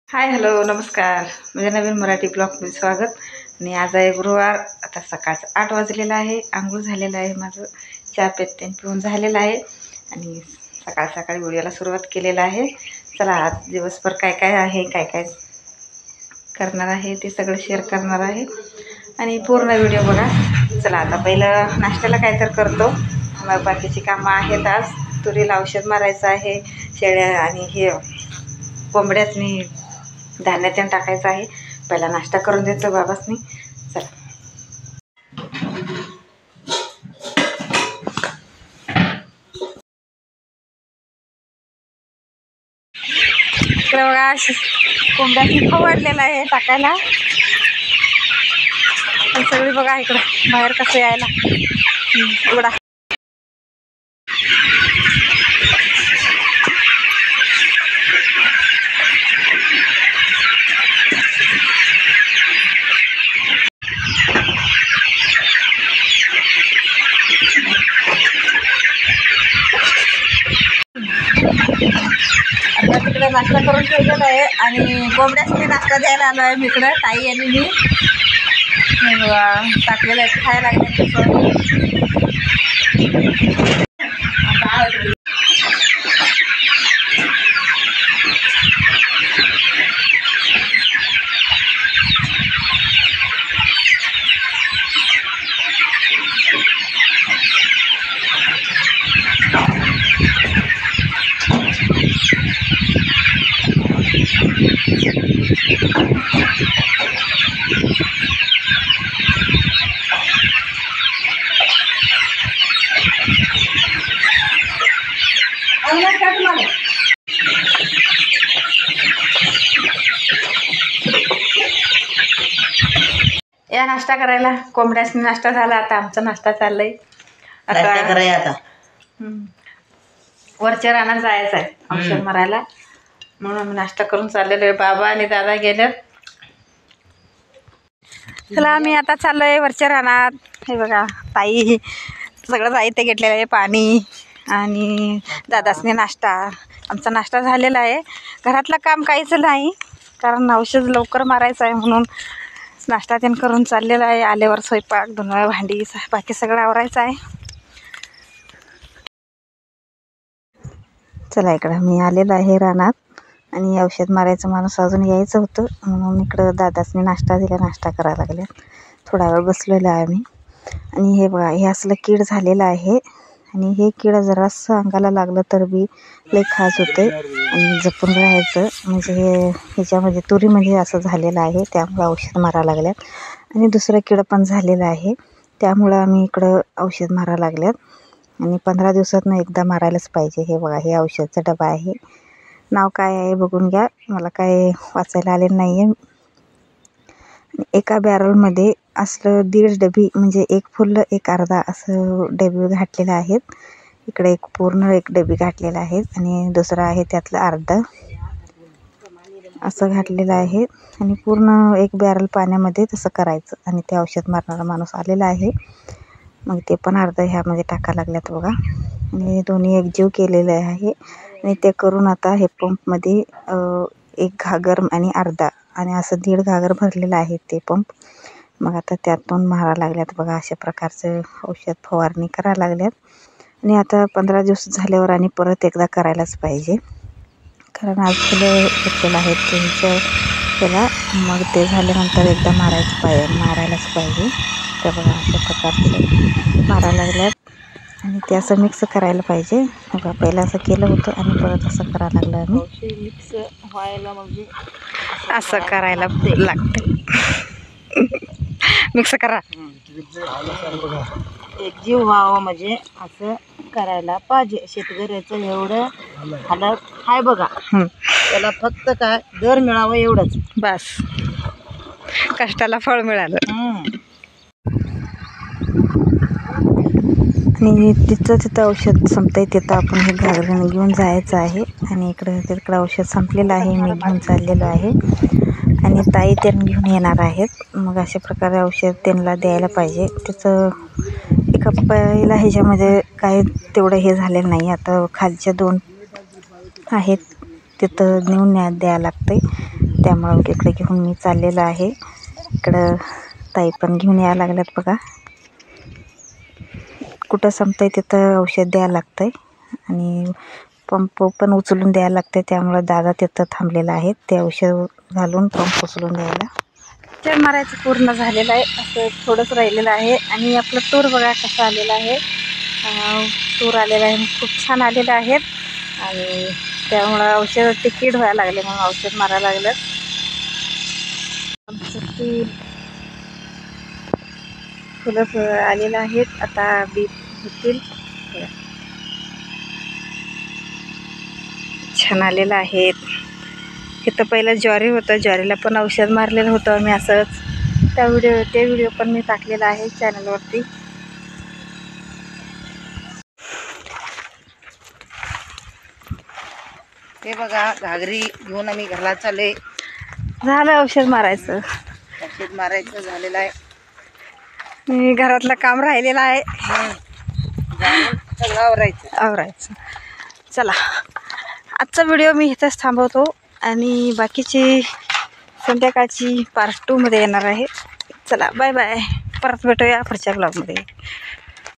Hi hello नमस्कार. माझ्या नवीन मराठी ब्लॉगमध्ये स्वागत. आणि आज आहे गुरुवार. आता सकाळचं 8 वाजलेलं आहे. आंघोळ झालेलं आहे, माझं चहा पिऊन झालेलं आहे आणि सकाळ सकाळी व्हिडिओला सुरुवात केलेलं आहे. चला आज दिवसभर काय काय आहे, काय काय करणार आहे ते सगळं शेअर करणार आहे आणि पूर्ण व्हिडिओ बघा. चला आता पहिलं नाश्त्याला काय तर करतो. मग बाकीची कामं आहेत. आज तुरीला औषध मारायचं आहे, शेळ्या आणि हे कोंबड्यासनी धान्यात टाकायचं आहे. पहिला नाश्ता करून देतो बाबासनी. चला इकडे बघा, कोंबड्यासनी फवारलेलं आहे टाकायला. सगळी बघा इकडं बाहेर कसं यायला उघडा. आता तिकडे नाश्ता करून ठेवलेला आहे आणि कोंबड्यासाठी नाश्ता द्यायला आलो आहे मी इकडं. ताई आणि मी टाकलेलं आहे, खायला लागले या नाश्ता करायला. कोंबड्यासनी नाश्ता झाला, आता आमचा नाश्ता चाललाय. आता वरच्या रानात जायचं आहे औषध मारायला, म्हणून आम्ही नाश्ता करून चाललेलो आहे. बाबा आणि दादा गेल्यात. चला आम्ही आता चाललोय वरच्या रानात. हे बघा ताई सगळं साहित्य घेतलेलं आहे, पाणी आणि दादासने नाश्ता. आमचा नाश्ता झालेला आहे. घरातलं काम काहीच नाही, कारण औषध लवकर मारायचं आहे म्हणून नाश्ता त्यानं करून चाललेला आहे. आल्यावर स्वयंपाक, धुणं, भांडी बाकी सगळं आवरायचं आहे. चला इकडं मी आलेलं आहे रानात आणि औषध मारायचं माणूस अजून यायचं होतं, म्हणून इकडं दादासने नाश्ता दिला, नाश्ता करायला लागले. थोडा वेळ बसलेला आहे आम्ही. आणि हे बघा, हे असलं कीड झालेलं आहे आणि हे कीड जरासं अंगाला लागलं तर बी लई खाज होते आणि जपून राहायचं. म्हणजे हे ह्याच्यामध्ये तुरीमध्ये असं झालेलं आहे, त्यामुळं औषध मारायला लागल्यात. आणि दुसरं कीड पण झालेलं आहे, त्यामुळं आम्ही इकडं औषध मारायला लागल्यात. आणि 15 दिवसातनं एकदा मारायलाच पाहिजे. हे बघा, हे औषधचा डबा आहे. नाव काय आहे बघून घ्या, मला काय वाचायला आलेलं नाही आहे. एका बॅरलमध्ये असलं 1.5 डबी, म्हणजे एक फुल एक अर्धा असं डबी घातलेलं आहेत. इकडे एक पूर्ण एक डबी घातलेला आहे आणि दुसरं आहे त्यातलं अर्धं असं घातलेलं आहे. आणि पूर्ण एक बॅरल पाण्यामध्ये तसं करायचं. आणि ते औषध मारणारा माणूस आलेला आहे, मग ते पण अर्धं ह्यामध्ये टाकायला लागल्यात बघा. आणि दोन्ही एकजीव केलेले आहे. आणि ते करून आता हे पंपमध्ये 1 घागर आणि अर्धा आणि असं 1.5 घागर भरलेलं आहे ते पंप. मग आता त्यातून मारायला लागल्यात बघा. अशा प्रकारचं औषध फवारणी करायला लागल्यात. आणि आता 15 दिवस झाल्यावर आणि परत एकदा करायलाच पाहिजे, कारण आज फुलं घेतलेलं आहेत त्यांच्या त्याला. मग ते झाल्यानंतर एकदा मारायलाच पाहिजे. तर बघा अशा प्रकारचं मारायला लागल्यात. आणि ते असं मिक्स करायला पाहिजे. बघा पहिलं असं केलं होतं आणि परत असं करायला लागलं आम्ही. मिक्स व्हायला म्हणजे असं करायला लागतं. मिक्स करा, एकजीव व्हावं म्हणजे असं करायला पाहिजे. शेतकऱ्याचं एवढं हालत आहे बघा. त्याला फक्त काय दर मिळावं एवढंच बस, कष्टाला फळ मिळालं. आणि तिथं औषध संपतंय, तिथं आपण हे घागरीने घेऊन जायचं आहे. आणि तिकडं औषध संपलेलं आहे, मी घेऊन चाललेलो आहे. आणि ताई त्यांना घेऊन येणार आहेत. मग अशा प्रकारे औषध त्यांना द्यायला पाहिजे. त्याचं एका पहिला ह्याच्यामध्ये काय तेवढं हे झालेलं नाही. आता खालच्या 2 आहेत तिथं नेऊन द्यायला लागतं आहे. त्यामुळं मग इकडे घेऊन मी चाललेलं आहे. इकडं ताई पण घेऊन यायला लागल्यात बघा. कुठं संपतंय तिथं औषध द्यायला लागतं आहे आणि पंप पण उचलून द्यायला लागते. त्यामुळं दादा तिथं थांबलेला आहे ते औषध घालून पंप उचलून द्यायला. औषध मारायचं पूर्ण झालेलं आहे. असं थोडंच राहिलेलं आहे आणि आपलं तूर बघा कसं आलेलं आहे. तूर आलेलं आहे, खूप छान आलेलं आहेत आणि त्यामुळं औषध ते कीड व्हायला लागले म्हणून औषध मारायला लागलं. आमचं तूर फुलं आलेलं आहेत, आता बी होतील. छान आलेलं आहेत. इथं पहिलं ज्वारी होतं, ज्वारीला पण औषध मारलेलं होतं मी असंच. ते व्हिडिओ पण मी टाकलेला आहे चॅनलवरती. हे बघा घागरी घेऊन आम्ही घरला चालले. झालं औषध मारायचं. औषध मारायचं झालेलं आहे. घरातलं काम राहिलेलं आहे, सगळं आवरायचं. चला आजचा व्हिडिओ मी इथंच थांबवतो आणि बाकीची संध्याकाळची पार्ट 2 मध्ये येणार आहे. चला बाय बाय. परत भेटूया पुढच्या ब्लॉगमध्ये.